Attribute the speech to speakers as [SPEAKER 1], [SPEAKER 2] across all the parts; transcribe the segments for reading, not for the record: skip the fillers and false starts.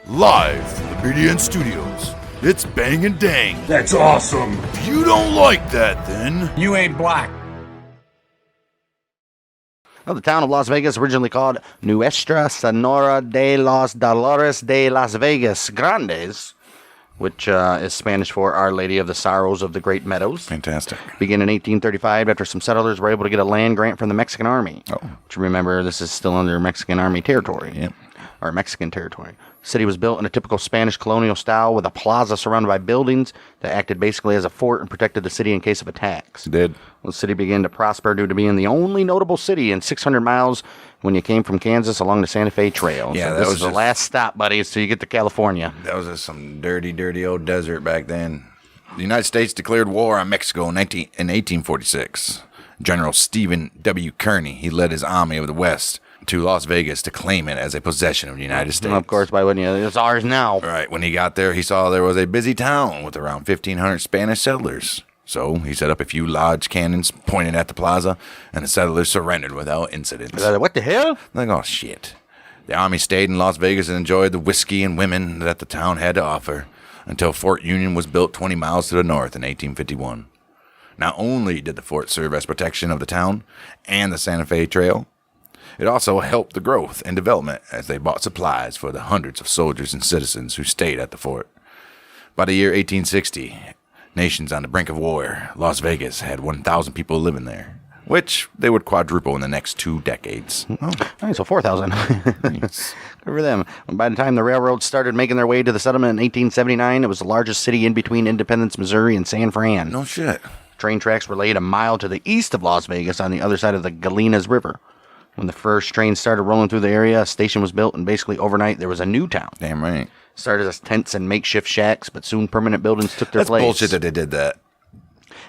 [SPEAKER 1] Live from the BDN Studios, it's Bang and Dang.
[SPEAKER 2] That's awesome.
[SPEAKER 1] If you don't like that, then
[SPEAKER 2] You ain't black.
[SPEAKER 3] Well, the town of Las Vegas, originally called Nuestra Senora de los Dolores de Las Vegas Grandes, which is Spanish for Our Lady of the Sorrows of the Great Meadows.
[SPEAKER 4] Fantastic.
[SPEAKER 3] Began in 1835 after some settlers were able to get a land grant from the Mexican Army.
[SPEAKER 4] Oh.
[SPEAKER 3] Which, remember, this is still under Mexican Army territory.
[SPEAKER 4] Yep.
[SPEAKER 3] Or Mexican territory. The city was built in a typical Spanish colonial style with a plaza surrounded by buildings that acted basically as a fort and protected the city in case of attacks.
[SPEAKER 4] It did.
[SPEAKER 3] Well, the city began to prosper due to being the only notable city in 600 miles when you came from Kansas along the Santa Fe Trail.
[SPEAKER 4] Yeah,
[SPEAKER 3] so
[SPEAKER 4] that
[SPEAKER 3] this
[SPEAKER 4] was
[SPEAKER 3] is the
[SPEAKER 4] just-
[SPEAKER 3] last stop, buddies, till you get to California.
[SPEAKER 4] That was just some dirty, dirty old desert back then. The United States declared war on Mexico in 1846. General Stephen W. Kearny, he led his army of the West to Las Vegas to claim it as a possession of the United States.
[SPEAKER 3] Well, of course, why wouldn't you? It's ours now.
[SPEAKER 4] Right. When he got there, he saw there was a busy town with around 1,500 Spanish settlers. So he set up a few large cannons pointed at the plaza, and the settlers surrendered without incident.
[SPEAKER 3] What the hell?
[SPEAKER 4] Like, oh, shit. The army stayed in Las Vegas and enjoyed the whiskey and women that the town had to offer until Fort Union was built 20 miles to the north in 1851. Not only did the fort serve as protection of the town and the Santa Fe Trail, it also helped the growth and development as they bought supplies for the hundreds of soldiers and citizens who stayed at the fort. By the year 1860, nations on the brink of war, Las Vegas had 1,000 people living there, which they would quadruple in the next 2 decades.
[SPEAKER 3] All right, so 4,000. Good for them. By the time the railroads started making their way to the settlement in 1879, it was the largest city in between Independence, Missouri, and San Fran.
[SPEAKER 4] No shit.
[SPEAKER 3] Train tracks were laid a mile to the east of Las Vegas on the other side of the Galenas River. When the first train started rolling through the area, a station was built, and basically overnight there was a new town.
[SPEAKER 4] Damn right.
[SPEAKER 3] Started as tents and makeshift shacks, but soon permanent buildings took their
[SPEAKER 4] That's
[SPEAKER 3] place.
[SPEAKER 4] bullshit that they did that.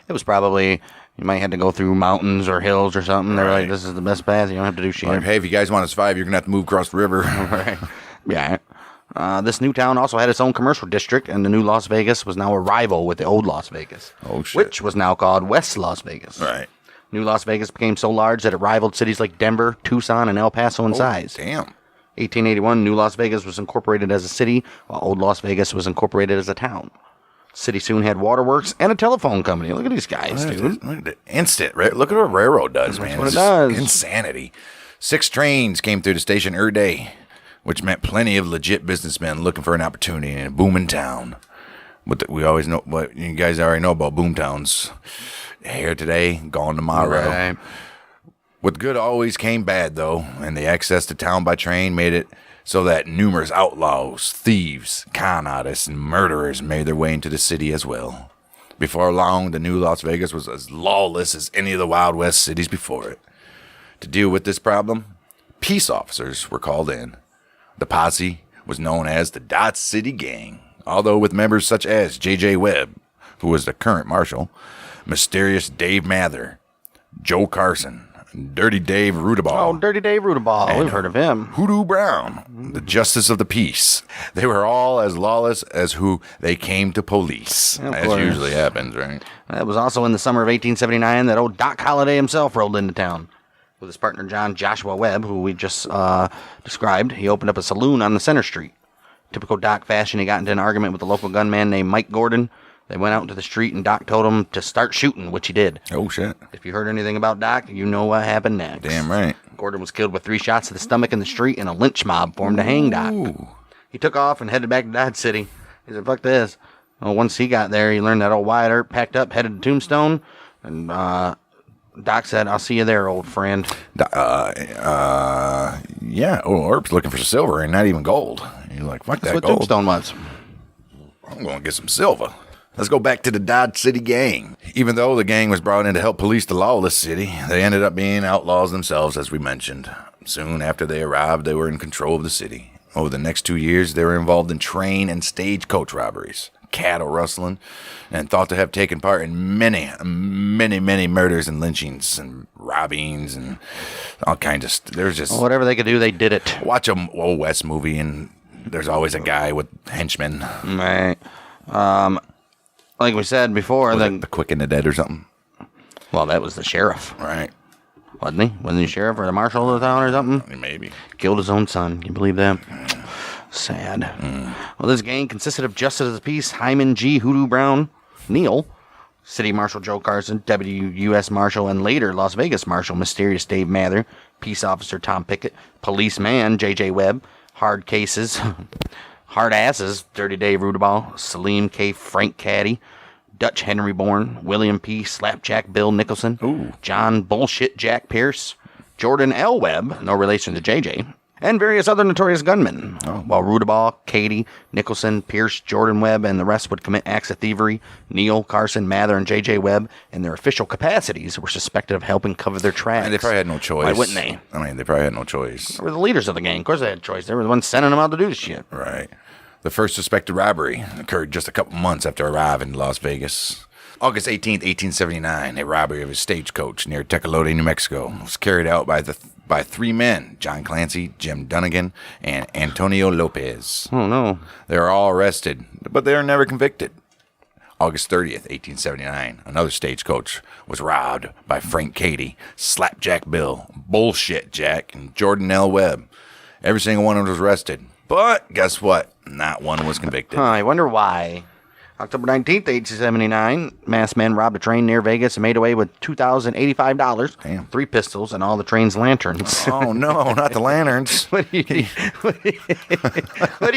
[SPEAKER 3] It was probably, you might have to go through mountains or hills or something. They were like, this is the best path. You don't have to do shit.
[SPEAKER 4] Like, hey, if you guys want to survive, you're going to have to move across the river.
[SPEAKER 3] Right. Yeah. This new town also had its own commercial district, and the new Las Vegas was now a rival with the old Las Vegas.
[SPEAKER 4] Oh, shit.
[SPEAKER 3] Which was now called West Las Vegas.
[SPEAKER 4] Right.
[SPEAKER 3] New Las Vegas became so large that it rivaled cities like Denver, Tucson, and El Paso in size.
[SPEAKER 4] Damn.
[SPEAKER 3] 1881, New Las Vegas was incorporated as a city, while Old Las Vegas was incorporated as a town. The city soon had waterworks and a telephone company. Look at these guys, dude.
[SPEAKER 4] Look at the instant. Look at what a railroad does, man.
[SPEAKER 3] what
[SPEAKER 4] It's
[SPEAKER 3] it does.
[SPEAKER 4] just insanity. 6 trains came through the station every day, which meant plenty of legit businessmen looking for an opportunity in a booming town. But we always know what you guys already know about boom towns. Here today, gone tomorrow.
[SPEAKER 3] Right.
[SPEAKER 4] With good always came bad, though, and the access to town by train made it so that numerous outlaws, thieves, con artists, and murderers made their way into the city as well. Before long, the new Las Vegas was as lawless as any of the Wild West cities before it. To deal with this problem, peace officers were called in. The posse was known as the Dodge City Gang, although with members such as J.J. Webb, who was the current marshal, Mysterious Dave Mather, Joe Carson, Dirty Dave Rudaball.
[SPEAKER 3] Oh, Dirty Dave Rudaball. We've heard of him.
[SPEAKER 4] Hoodoo Brown, the Justice of the Peace. They were all as lawless as who they came to police.
[SPEAKER 3] Of
[SPEAKER 4] As
[SPEAKER 3] course.
[SPEAKER 4] usually happens, right?
[SPEAKER 3] It was also in the summer of 1879 that old Doc Holliday himself rolled into town. With his partner John Joshua Webb, who we just described, he opened up a saloon on the center street. Typical Doc fashion, he got into an argument with a local gunman named Mike Gordon. They went out into the street, and Doc told him to start shooting, which he did.
[SPEAKER 4] Oh, shit.
[SPEAKER 3] If you heard anything about Doc, you know what happened next.
[SPEAKER 4] Damn right.
[SPEAKER 3] Gordon was killed with 3 shots to the stomach in the street, and a lynch mob formed to hang Doc.
[SPEAKER 4] Ooh.
[SPEAKER 3] He took off and headed back to Dodge City. He said, fuck this. Well, once he got there, he learned that old Wyatt Earp packed up, headed to Tombstone, and Doc said, I'll see you there, old friend.
[SPEAKER 4] Yeah. Oh, Earp's looking for silver and not even gold. You're like, fuck
[SPEAKER 3] That's
[SPEAKER 4] that
[SPEAKER 3] what
[SPEAKER 4] gold.
[SPEAKER 3] Tombstone was.
[SPEAKER 4] I'm going to get some silver. Let's go back to the Dodge City Gang. Even though the gang was brought in to help police the lawless city, they ended up being outlaws themselves, as we mentioned. Soon after they arrived, they were in control of the city. Over the next 2 years, they were involved in train and stagecoach robberies, cattle rustling, and thought to have taken part in many murders and lynchings and robbings and all kinds of there's just...
[SPEAKER 3] Well, whatever they could do, they did it.
[SPEAKER 4] Watch a Old West movie, and there's always a guy with henchmen.
[SPEAKER 3] Right. Like we said before,
[SPEAKER 4] The Quick and the Dead or something.
[SPEAKER 3] well, that was the sheriff,
[SPEAKER 4] Right.
[SPEAKER 3] wasn't he? Wasn't he sheriff or the marshal of the town or something?
[SPEAKER 4] Maybe.
[SPEAKER 3] Killed his own son. Can you believe that? Sad. Well, this gang consisted of Justice of the Peace Hyman G. Hoodoo Brown Neal, City Marshal Joe Carson, Deputy U.S. Marshal and later Las Vegas Marshal Mysterious Dave Mather, Peace Officer Tom Pickett, Policeman J.J. Webb, Hard Cases, Hard Asses, Dirty Dave Rudaball, Salim K. Frank Caddy, Dutch Henry Bourne, William P. Slapjack Bill Nicholson, John Bullshit Jack Pierce, Jordan L. Webb, no relation to JJ, and various other notorious gunmen. While Rudaball, Katie, Nicholson, Pierce, Jordan Webb, and the rest would commit acts of thievery, Neal, Carson, Mather, and J.J. Webb, in their official capacities, were suspected of helping cover their tracks.
[SPEAKER 4] And they probably had no choice.
[SPEAKER 3] Why wouldn't they?
[SPEAKER 4] I mean, they probably had no choice.
[SPEAKER 3] They were the leaders of the gang. Of course they had a choice. They were the ones sending them out to do this shit.
[SPEAKER 4] Right. The first suspected robbery occurred just a couple months after arriving in Las Vegas. August 18th, 1879, a robbery of a stagecoach near Tecolote, New Mexico, was carried out by three men, John Clancy, Jim Dunnigan, and Antonio Lopez.
[SPEAKER 3] Oh, no.
[SPEAKER 4] They were all arrested, but they were never convicted. August 30th, 1879, another stagecoach was robbed by Frank Cady, Slapjack Bill, Bullshit Jack, and Jordan L. Webb. Every single one of them was arrested. But guess what? Not one was convicted.
[SPEAKER 3] I wonder why. October 19th, 1879, masked men robbed a train near Vegas and made away with $2,085,
[SPEAKER 4] Damn.
[SPEAKER 3] 3 pistols, and all the train's lanterns.
[SPEAKER 4] Oh, no, not the lanterns.
[SPEAKER 3] What do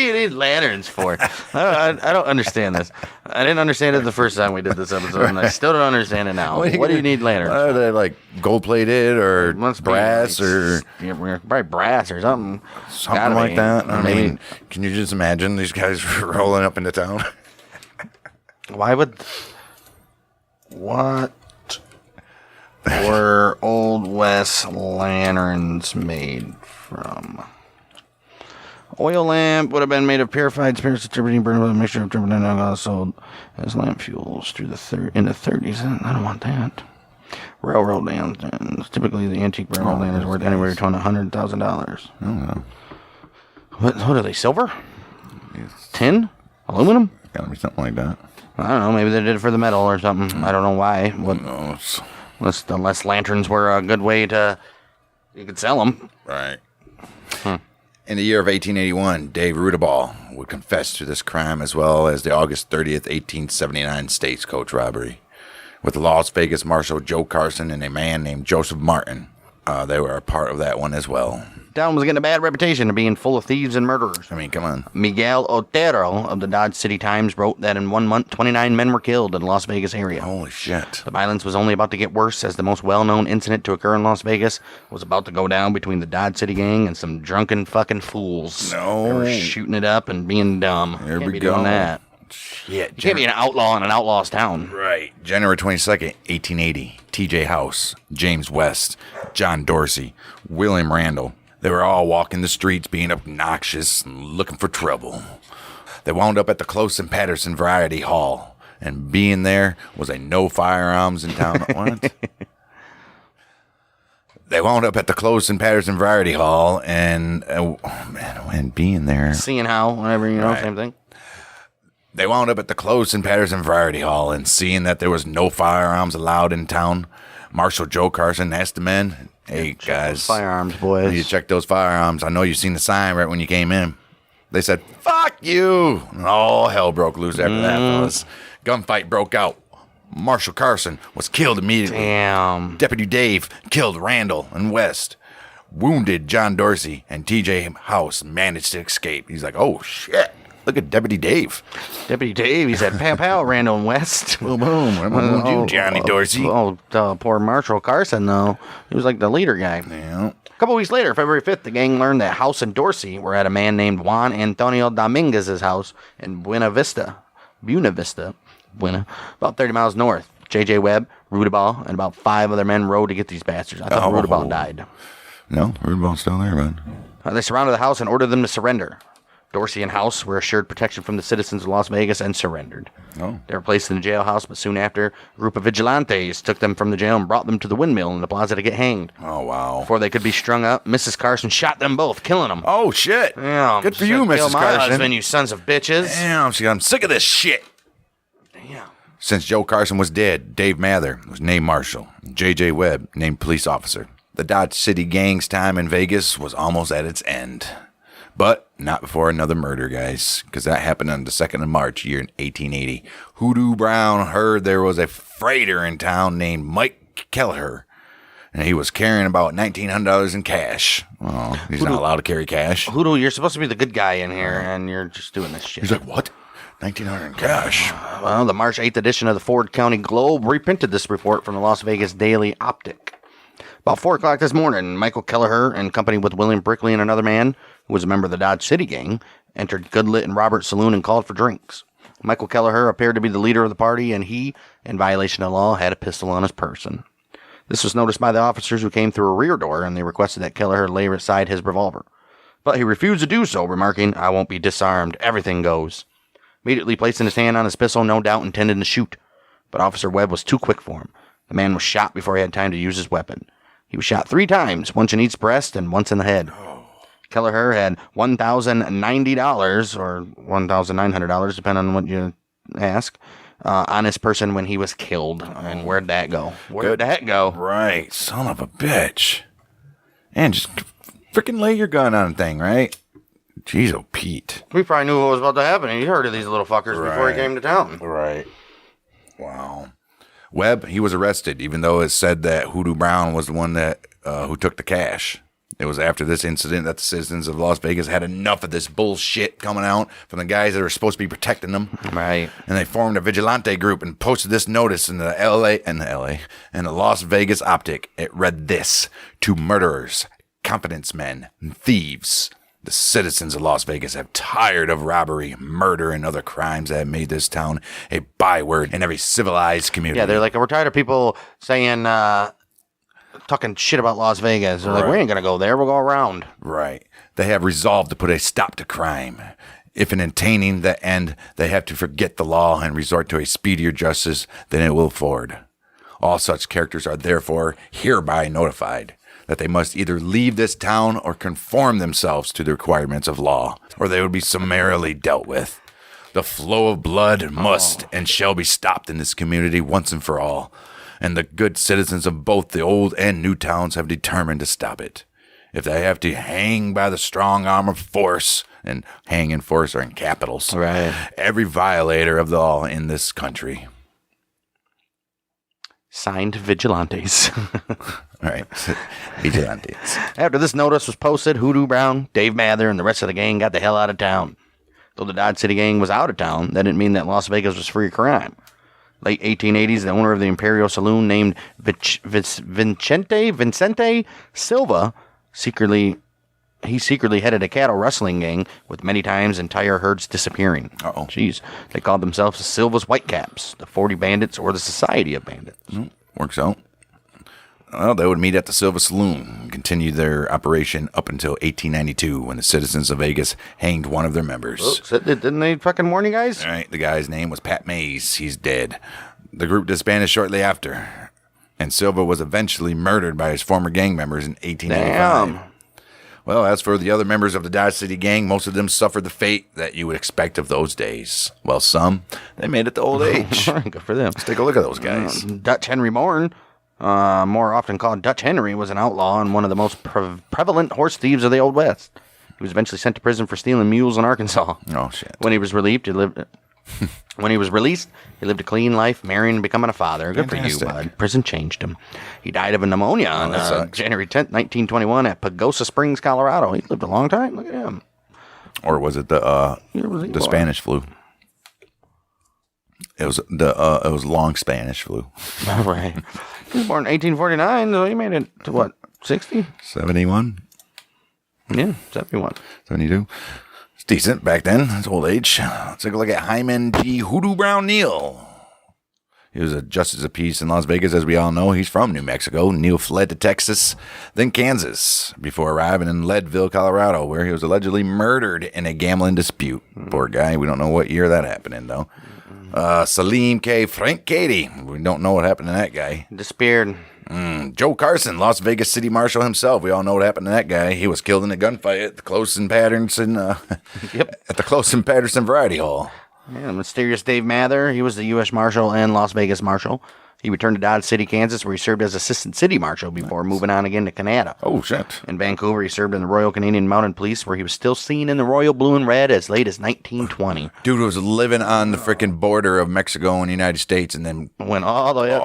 [SPEAKER 3] you need lanterns for? I don't understand this. I didn't understand it the first time we did this episode, and I still don't understand it now. What do you need lanterns
[SPEAKER 4] Are
[SPEAKER 3] for?
[SPEAKER 4] they like gold-plated or
[SPEAKER 3] Must be
[SPEAKER 4] brass
[SPEAKER 3] like,
[SPEAKER 4] or
[SPEAKER 3] probably brass or something.
[SPEAKER 4] something
[SPEAKER 3] Gotta
[SPEAKER 4] like
[SPEAKER 3] be.
[SPEAKER 4] that? I
[SPEAKER 3] Maybe.
[SPEAKER 4] mean, can you just imagine these guys rolling up into town?
[SPEAKER 3] Why would... What were Old West lanterns made from? Oil lamp would have been made of purified spirits distributing burned with a mixture of driven and alcohol sold as lamp fuels through in the 30s. I don't want that. Railroad lanterns. Typically, the antique railroad lantern is worth anywhere between $100,000.
[SPEAKER 4] Oh, no.
[SPEAKER 3] What are they, silver? Tin? Aluminum?
[SPEAKER 4] Gotta be something like that.
[SPEAKER 3] I don't know. Maybe they did it for the metal or something. I don't know why.
[SPEAKER 4] Who knows?
[SPEAKER 3] Unless lanterns were a good way to... You could sell them.
[SPEAKER 4] Right. In the year of 1881, Dave Rudaball would confess to this crime as well as the August 30th, 1879 stagecoach robbery with Las Vegas Marshal Joe Carson and a man named Joseph Martin. They were a part of that one as well.
[SPEAKER 3] Town was getting a bad reputation of being full of thieves and murderers.
[SPEAKER 4] I mean, come on.
[SPEAKER 3] Miguel Otero of the Dodge City Times wrote that in 1 month, 29 men were killed in the Las Vegas area.
[SPEAKER 4] Holy shit.
[SPEAKER 3] The violence was only about to get worse as the most well-known incident to occur in Las Vegas was about to go down between the Dodge City gang and some drunken fucking fools.
[SPEAKER 4] No.
[SPEAKER 3] They were shooting it up and being dumb.
[SPEAKER 4] Here
[SPEAKER 3] Can't
[SPEAKER 4] we
[SPEAKER 3] be
[SPEAKER 4] go.
[SPEAKER 3] doing that.
[SPEAKER 4] Shit.
[SPEAKER 3] You can't be an outlaw in an outlaw's town.
[SPEAKER 4] Right. January 22nd, 1880. T.J. House, James West, John Dorsey, William Randall. They were all walking the streets being obnoxious and looking for trouble. They wound up at the Close and Patterson Variety Hall. And being there was a no firearms in town. What? They wound up at the Close and Patterson Variety Hall and, and being there.
[SPEAKER 3] Seeing how, whenever,
[SPEAKER 4] Right.
[SPEAKER 3] same thing.
[SPEAKER 4] They wound up at the Close and Patterson Variety Hall, and seeing that there was no firearms allowed in town, Marshal Joe Carson asked the men, "Hey, guys,
[SPEAKER 3] Firearms,
[SPEAKER 4] you
[SPEAKER 3] boys.
[SPEAKER 4] need to check those firearms. I know you seen the sign right when you came in." They said, "Fuck you!" And all hell broke loose after that, fellas. Gunfight broke out. Marshal Carson was killed immediately.
[SPEAKER 3] Damn.
[SPEAKER 4] Deputy Dave killed Randall and West. Wounded John Dorsey, and T.J. House managed to escape. He's like, "Oh, shit. Look at Deputy Dave."
[SPEAKER 3] Deputy Dave, he said, "Pow, pow, Randall and West."
[SPEAKER 4] Boom, boom. I'm gonna wound you, Johnny Dorsey.
[SPEAKER 3] Poor Marshal Carson, though. He was like the leader guy.
[SPEAKER 4] Yeah.
[SPEAKER 3] A couple weeks later, February 5th, the gang learned that House and Dorsey were at a man named Juan Antonio Dominguez's house in Buena Vista, about 30 miles north. J.J. Webb, Rudaball, and about 5 other men rode to get these bastards. I thought Rudaball died.
[SPEAKER 4] No, Rudaball's still there, man.
[SPEAKER 3] They surrounded the house and ordered them to surrender. Dorsey and House were assured protection from the citizens of Las Vegas and surrendered.
[SPEAKER 4] Oh.
[SPEAKER 3] They were placed in the jailhouse, but soon after, a group of vigilantes took them from the jail and brought them to the windmill in the plaza to get hanged.
[SPEAKER 4] Oh, wow.
[SPEAKER 3] Before they could be strung up, Mrs. Carson shot them both, killing them.
[SPEAKER 4] Oh, shit.
[SPEAKER 3] Damn.
[SPEAKER 4] Good for you,
[SPEAKER 3] Kill
[SPEAKER 4] Mrs.
[SPEAKER 3] my
[SPEAKER 4] Carson.
[SPEAKER 3] husband, you sons of bitches.
[SPEAKER 4] Damn, I'm sick of this shit.
[SPEAKER 3] Damn.
[SPEAKER 4] Since Joe Carson was dead, Dave Mather was named Marshal. J.J. Webb named Police Officer. The Dodge City gang's time in Vegas was almost at its end. But not before another murder, guys, because that happened on the 2nd of March, year in 1880. Hoodoo Brown heard there was a freighter in town named Mike Kelleher, and he was carrying about $1,900 in cash. Oh, he's not allowed to carry cash.
[SPEAKER 3] Hoodoo, you're supposed to be the good guy in here, and you're just doing this shit.
[SPEAKER 4] He's like, what? $1,900 in cash?
[SPEAKER 3] Well, the March 8th edition of the Ford County Globe reprinted this report from the Las Vegas Daily Optic. About 4 o'clock this morning, Michael Kelleher, in company with William Brickley and another man, who was a member of the Dodge City gang, entered Goodlit and Robert's saloon and called for drinks. Michael Kelleher appeared to be the leader of the party, and he, in violation of law, had a pistol on his person. This was noticed by the officers who came through a rear door, and they requested that Kelleher lay aside his revolver. But he refused to do so, remarking, "I won't be disarmed. Everything goes." Immediately placing his hand on his pistol, no doubt intending to shoot. But Officer Webb was too quick for him. The man was shot before he had time to use his weapon. He was shot 3 times, once in each breast and once in the head. Kelleher had $1,090, or $1,900, depending on what you ask, on his person when he was killed. And where'd that go? Where'd that go?
[SPEAKER 4] Right, son of a bitch. And just freaking lay your gun on a thing, right? Jeez, oh, Pete.
[SPEAKER 3] We probably knew what was about to happen. He heard of these little fuckers before he came to town.
[SPEAKER 4] Right. Wow. Webb, he was arrested, even though it said that Hoodoo Brown was the one that who took the cash. It was after this incident that the citizens of Las Vegas had enough of this bullshit coming out from the guys that are supposed to be protecting them.
[SPEAKER 3] Right.
[SPEAKER 4] And they formed a vigilante group and posted this notice in the Las Vegas Optic. It read this: to murderers, confidence men, and thieves. The citizens of Las Vegas have tired of robbery, murder, and other crimes that have made this town a byword in every civilized community.
[SPEAKER 3] Yeah, they're like, we're tired of people saying, talking shit about Las Vegas. They're like, we ain't going to go there. We'll go around.
[SPEAKER 4] Right. They have resolved to put a stop to crime. If in attaining the end, they have to forget the law and resort to a speedier justice than it will afford. All such characters are therefore hereby notified that they must either leave this town or conform themselves to the requirements of law, or they would be summarily dealt with. The flow of blood must and shall be stopped in this community once and for all, and the good citizens of both the old and new towns have determined to stop it. If they have to hang by the strong arm of force, and hang and force are in capitals,
[SPEAKER 3] right,
[SPEAKER 4] every violator of the law in this country.
[SPEAKER 3] Signed, Vigilantes.
[SPEAKER 4] Right. Vigilantes.
[SPEAKER 3] After this notice was posted, Hoodoo Brown, Dave Mather, and the rest of the gang got the hell out of town. Though the Dodge City gang was out of town, that didn't mean that Las Vegas was free of crime. Late 1880s, the owner of the Imperial Saloon, named Vicente Silva, secretly headed a cattle rustling gang with many times entire herds disappearing.
[SPEAKER 4] Uh-oh.
[SPEAKER 3] Jeez. They called themselves the Silva's Whitecaps, the 40 Bandits, or the Society of Bandits.
[SPEAKER 4] Works out. Well, they would meet at the Silva Saloon and continue their operation up until 1892 when the citizens of Vegas hanged one of their members.
[SPEAKER 3] Oops, didn't they fucking warn you guys?
[SPEAKER 4] All right, the guy's name was Pat Mays. He's dead. The group disbanded shortly after, and Silva was eventually murdered by his former gang members in 1885.
[SPEAKER 3] Damn.
[SPEAKER 4] Well, as for the other members of the Dodge City gang, most of them suffered the fate that you would expect of those days. Well, some, they made it to old age.
[SPEAKER 3] Good for them.
[SPEAKER 4] Let's take a look at those guys.
[SPEAKER 3] Dutch Henry Morn, more often called Dutch Henry, was an outlaw and one of the most prevalent horse thieves of the Old West. He was eventually sent to prison for stealing mules in Arkansas.
[SPEAKER 4] Oh, shit.
[SPEAKER 3] When he was released, he lived a clean life, marrying and becoming a father. Good
[SPEAKER 4] Fantastic.
[SPEAKER 3] for you, bud. Prison changed him. He died of a pneumonia on January 10th, 1921 at Pagosa Springs, Colorado. He lived a long time. Look at him.
[SPEAKER 4] Or was it the Spanish flu? It was long Spanish flu.
[SPEAKER 3] Right. He was born in 1849, so he made it to what, 60?
[SPEAKER 4] 71?
[SPEAKER 3] Yeah, 71.
[SPEAKER 4] 72? It's decent back then. It's old age. Let's take a look at Hyman G. Hoodoo Brown Neal. He was a justice of peace in Las Vegas, as we all know. He's from New Mexico. Neal fled to Texas, then Kansas, before arriving in Leadville, Colorado, where he was allegedly murdered in a gambling dispute. Poor guy. We don't know what year that happened in, though. Salim K. Frank Cady. We don't know what happened to that guy.
[SPEAKER 3] Disappeared.
[SPEAKER 4] Joe Carson, Las Vegas City Marshal himself. We all know what happened to that guy. He was killed in a gunfight at the Close and Patterson, at the Close and Patterson Variety Hall.
[SPEAKER 3] Yeah, mysterious Dave Mather. He was the U.S. Marshal and Las Vegas Marshal. He returned to Dodge City, Kansas, where he served as assistant city marshal before moving on again to Canada.
[SPEAKER 4] Oh, shit.
[SPEAKER 3] In Vancouver, he served in the Royal Canadian Mounted Police, where he was still seen in the Royal Blue and Red as late as 1920.
[SPEAKER 4] Dude was living on the freaking border of Mexico and the United States and then
[SPEAKER 3] Went all the way up,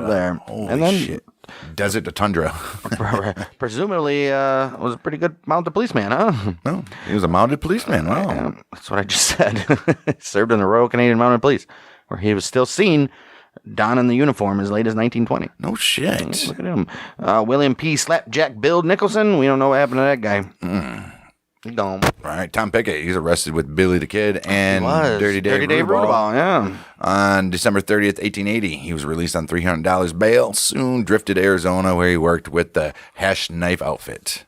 [SPEAKER 3] there.
[SPEAKER 4] Holy
[SPEAKER 3] and then,
[SPEAKER 4] shit. Desert to tundra.
[SPEAKER 3] presumably, was a pretty good mounted policeman, huh?
[SPEAKER 4] No, he was a mounted policeman. Wow.
[SPEAKER 3] Yeah, that's what I just said. Served in the Royal Canadian Mounted Police, where he was still seen donning the uniform as late as 1920.
[SPEAKER 4] No shit.
[SPEAKER 3] Look at him. William P. Slapjack Bill Nicholson. We don't know what happened to that guy. He's gone.
[SPEAKER 4] All right, Tom Pickett. He's arrested with Billy the Kid and Dirty Dave
[SPEAKER 3] Rudaball. Yeah.
[SPEAKER 4] On December 30th, 1880, he was released on $300 bail. Soon drifted to Arizona, where he worked with the Hash Knife Outfit.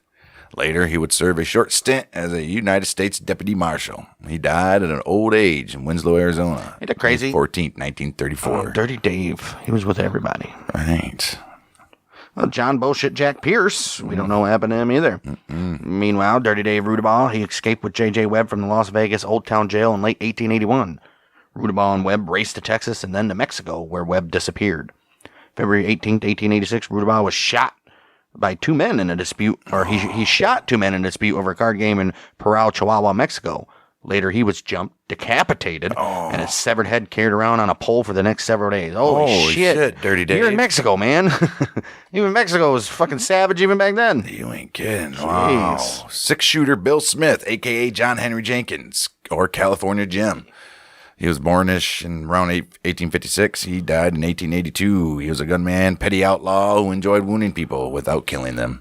[SPEAKER 4] Later, he would serve a short stint as a United States Deputy Marshal. He died at an old age in Winslow, Arizona.
[SPEAKER 3] Ain't that crazy?
[SPEAKER 4] May 14th, 1934.
[SPEAKER 3] Oh, Dirty Dave. He was with everybody.
[SPEAKER 4] Right.
[SPEAKER 3] Well, John Bullshit Jack Pierce. We don't know what happened to him either. Meanwhile, Dirty Dave Rudaball, he escaped with J.J. Webb from the Las Vegas Old Town Jail in late 1881. Rudaball and Webb raced to Texas and then to Mexico, where Webb disappeared. February 18th, 1886, Rudaball was shot by two men in a dispute, or he shot two men in a dispute over a card game in Parral, Chihuahua, Mexico. Later, he was jumped, decapitated, and his severed head carried around on a pole for the next several days. Holy shit.
[SPEAKER 4] Dirty Dave.
[SPEAKER 3] You're in Mexico, man. Even Mexico was fucking savage even back then.
[SPEAKER 4] You ain't kidding. Wow. Six-shooter Bill Smith, a.k.a. John Henry Jenkins, or California Jim. He was bornish in around 1856. He died in 1882. He was a gunman, petty outlaw who enjoyed wounding people without killing them.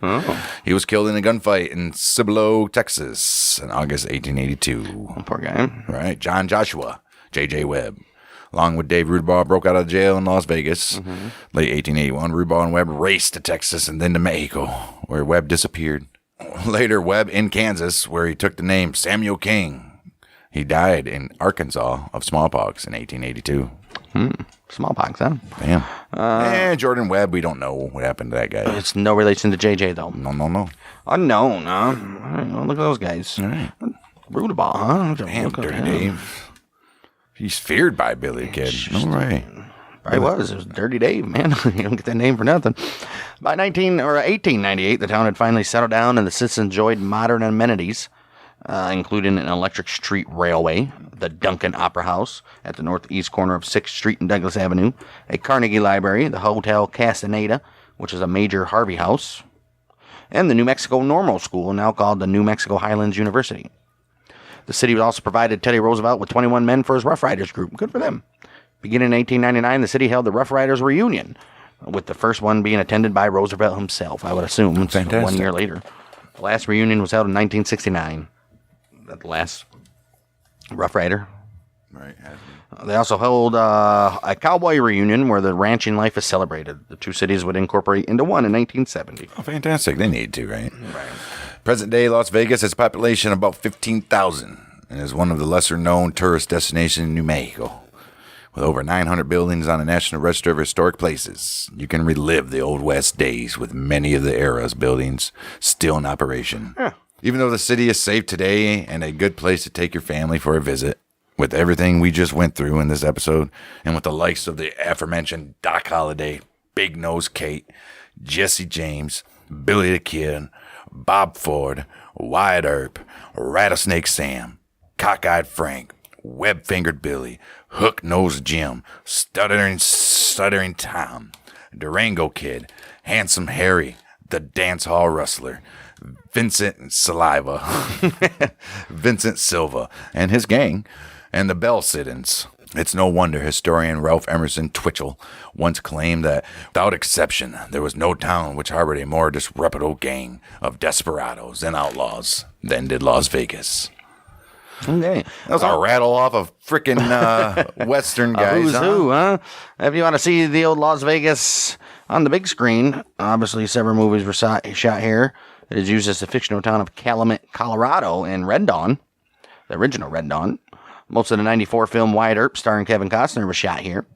[SPEAKER 4] He was killed in a gunfight in Cibolo, Texas in August 1882.
[SPEAKER 3] Oh, poor guy.
[SPEAKER 4] Right. John Joshua, J.J. Webb, along with Dave Rudaball, broke out of jail in Las Vegas. Late 1881, Rudaball and Webb raced to Texas and then to Mexico, where Webb disappeared. Later, Webb in Kansas, where he took the name Samuel King. He died in Arkansas of smallpox in 1882.
[SPEAKER 3] Smallpox, huh?
[SPEAKER 4] Damn. And Jordan Webb, we don't know what happened to that guy.
[SPEAKER 3] It's no relation to JJ, though.
[SPEAKER 4] No.
[SPEAKER 3] Unknown, huh? Look at those guys.
[SPEAKER 4] All right.
[SPEAKER 3] Rudaball, huh?
[SPEAKER 4] Damn, Dirty Dave. He's feared by Billy the Kid. All right.
[SPEAKER 3] It was Dirty Dave, man. You don't get that name for nothing. By 1898, the town had finally settled down and the citizens enjoyed modern amenities, including an electric street railway, the Duncan Opera House at the northeast corner of 6th Street and Douglas Avenue, a Carnegie Library, the Hotel Castaneda, which is a major Harvey house, and the New Mexico Normal School, now called the New Mexico Highlands University. The city also provided Teddy Roosevelt with 21 men for his Rough Riders group. Good for them. Beginning in 1899, the city held the Rough Riders reunion, with the first one being attended by Roosevelt himself, I would assume.
[SPEAKER 4] Fantastic.
[SPEAKER 3] 1 year later. The last reunion was held in 1969. The last Rough Rider.
[SPEAKER 4] Right.
[SPEAKER 3] They also held a cowboy reunion where the ranching life is celebrated. The two cities would incorporate into one in 1970.
[SPEAKER 4] Oh, fantastic. They need to, right? Present day Las Vegas has a population of about 15,000 and is one of the lesser-known tourist destinations in New Mexico. With over 900 buildings on the National Register of Historic Places, you can relive the Old West days with many of the era's buildings still in operation. Yeah. Even though the city is safe today and a good place to take your family for a visit, with everything we just went through in this episode, and with the likes of the aforementioned Doc Holliday, Big Nose Kate, Jesse James, Billy the Kid, Bob Ford, Wyatt Earp, Rattlesnake Sam, Cockeyed Frank, Web-Fingered Billy, Hook-Nosed Jim, Stuttering Tom, Durango Kid, Handsome Harry, the Dance Hall Rustler, Vincent Silva, and his gang, and the Bell Sit-ins. It's no wonder historian Ralph Emerson Twitchell once claimed that, without exception, there was no town which harbored a more disreputable gang of desperados and outlaws than did Las Vegas.
[SPEAKER 3] Okay.
[SPEAKER 4] That was a rattle off of freaking Western guys.
[SPEAKER 3] Who's who, huh? If you want to see the old Las Vegas on the big screen, obviously several movies were shot here. It is used as the fictional town of Calumet, Colorado in Red Dawn, the original Red Dawn. Most of the 94 film Wyatt Earp starring Kevin Costner was shot here.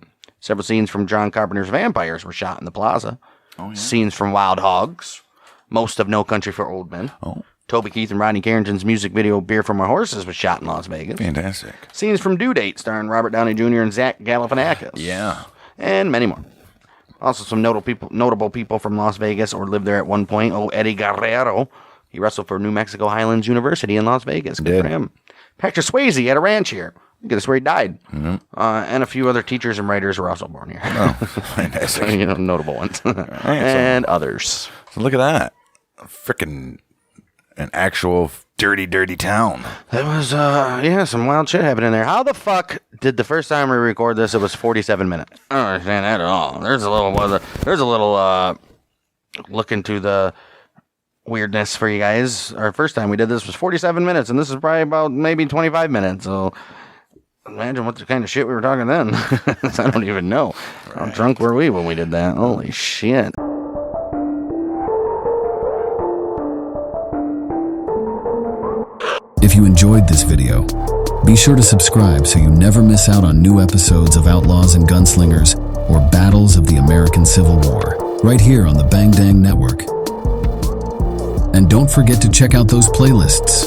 [SPEAKER 3] Several scenes from John Carpenter's Vampires were shot in the plaza. Oh, yeah. Scenes from Wild Hogs. Most of No Country for Old Men. Oh. Toby Keith and Rodney Carrington's music video Beer from Our Horses was shot in Las Vegas.
[SPEAKER 4] Fantastic.
[SPEAKER 3] Scenes from Due Date starring Robert Downey Jr. and Zach Galifianakis.
[SPEAKER 4] Yeah.
[SPEAKER 3] and many more. Also, some notable people from Las Vegas or lived there at one point. Eddie Guerrero. He wrestled for New Mexico Highlands University in Las Vegas. Good for him. Patrick Swayze had a ranch here. I think that's where he died. Mm-hmm. And a few other teachers and writers were also born here. Oh, fantastic. Notable ones. And others.
[SPEAKER 4] So look at that. Freaking an actual dirty, dirty town.
[SPEAKER 3] That was, some wild shit happening there. How the fuck did the first time we record this, it was 47 minutes? I don't understand that at all. There's a little look into the weirdness for you guys. Our first time we did this was 47 minutes, and this is probably about maybe 25 minutes, so imagine what the kind of shit we were talking then. I don't even know. Right. How drunk were we when we did that? Holy shit.
[SPEAKER 2] If you enjoyed this video, be sure to subscribe so you never miss out on new episodes of Outlaws and Gunslingers or Battles of the American Civil War, right here on the Bang Dang Network. And don't forget to check out those playlists